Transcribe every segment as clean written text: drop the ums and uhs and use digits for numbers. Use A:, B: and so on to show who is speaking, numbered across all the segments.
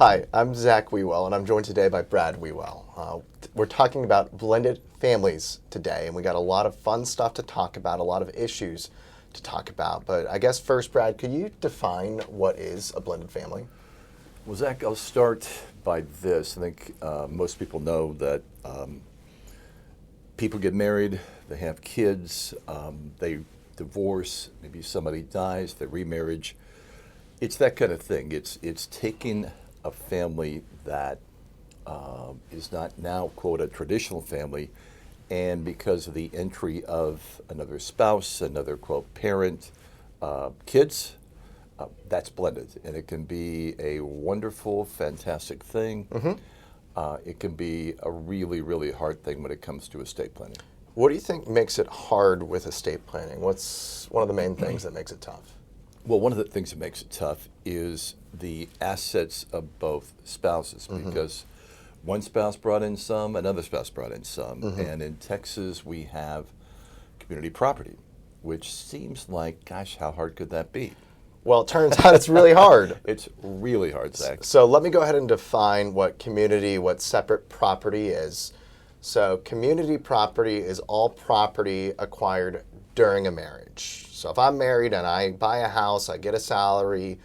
A: Hi, I'm Zach Wiewel, and I'm joined today by Brad Wiewel. We're talking about blended families today, and we got a lot of fun stuff to talk about, a lot of issues to talk about. But I guess first, Brad, could you define what is a blended family?
B: Well, Zach, I'll start by this. I think most people know that people get married, they have kids, they divorce, maybe somebody dies, they remarriage. It's that kind of thing. It's taking a family that is not now, quote, a traditional family, and because of the entry of another spouse, another, quote, parent, kids, that's blended. And it can be a wonderful, fantastic thing. It can be a really, really hard thing when it comes to estate planning.
A: What do you think makes it hard with estate planning? What's one of the main things that makes it tough?
B: Well, one of the things that makes it tough is the assets of both spouses, because one spouse brought in some, another spouse brought in some. And in Texas, we have community property, which seems like, gosh, how hard could that be?
A: Well, it turns out it's really hard.
B: It's really hard, Zach.
A: So let me go ahead and define what separate property is. So community property is all property acquired during a marriage. So if I'm married and I buy a house, I get a salary,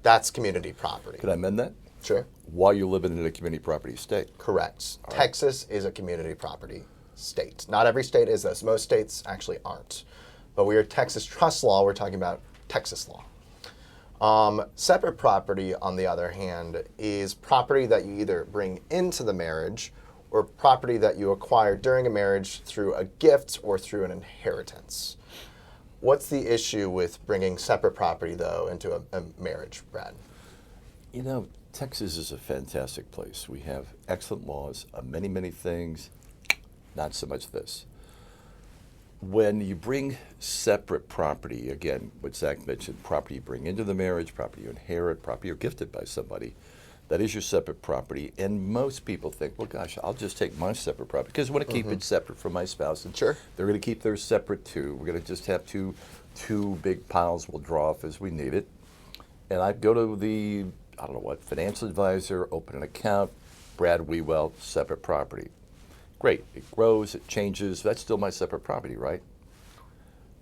A: that's community property.
B: Could I amend that?
A: Sure.
B: While you're living in a community property state.
A: Correct. Texas is a community property state. Not every state is this. Most states actually aren't. But we are Texas trust law. We're talking about Texas law. Separate property, on the other hand, is property that you either bring into the marriage or property that you acquire during a marriage through a gift or through an inheritance. What's the issue with bringing separate property, though, into a marriage, Brad?
B: You know, Texas is a fantastic place. We have excellent laws on many, many things, not so much this. When you bring separate property, again, what Zach mentioned, property you bring into the marriage, property you inherit, property you're gifted by somebody, that is your separate property. And most people think, well, gosh, I'll just take my separate property because I want to keep it separate from my spouse. And
A: Sure.
B: They're going to keep theirs separate too. We're going to just have two big piles we'll draw off as we need it. And I'd go to the, I don't know what, financial advisor, open an account, Brad Wiewel, separate property. Great. It grows, it changes. That's still my separate property, right?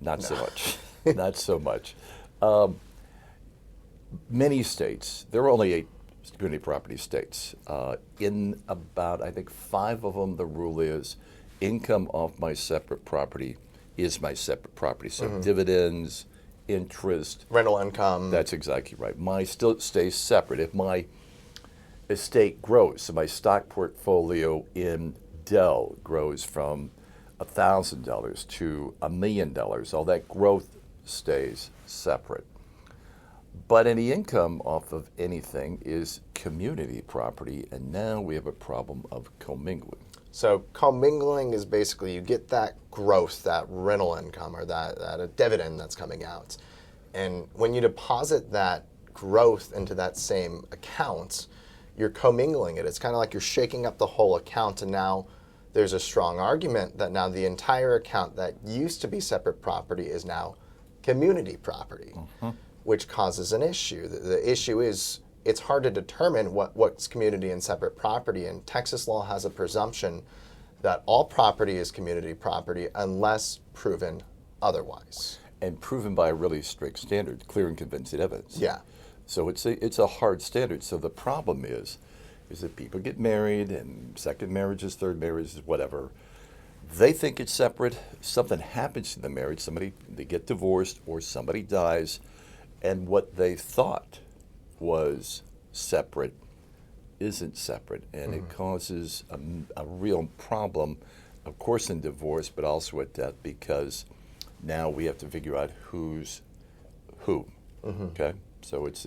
B: Not so much. Not so much. Many states, there are only 8 community property states. In about, I think, 5 of them, the rule is income off my separate property is my separate property. So dividends, interest.
A: Rental income.
B: That's exactly right. Mine still stays separate. If my estate grows, so my stock portfolio in Dell grows from $1,000 to $1 million, all that growth stays separate. But any income off of anything is community property, and now we have a problem of commingling.
A: So commingling is basically you get that growth, that rental income, or that a dividend that's coming out. And when you deposit that growth into that same account, you're commingling it. It's kind of like you're shaking up the whole account, and now there's a strong argument that now the entire account that used to be separate property is now community property, which causes an issue. The issue is it's hard to determine what's community and separate property, and Texas law has a presumption that all property is community property unless proven otherwise.
B: And proven by a really strict standard, clear and convincing evidence.
A: Yeah.
B: So it's a hard standard. So the problem is that people get married, and second marriages, third marriages, whatever. They think it's separate. Something happens to the marriage. They get divorced, or somebody dies, and what they thought was separate isn't separate, and it causes a real problem, of course, in divorce, but also at death, because now we have to figure out who's who. Okay, so it's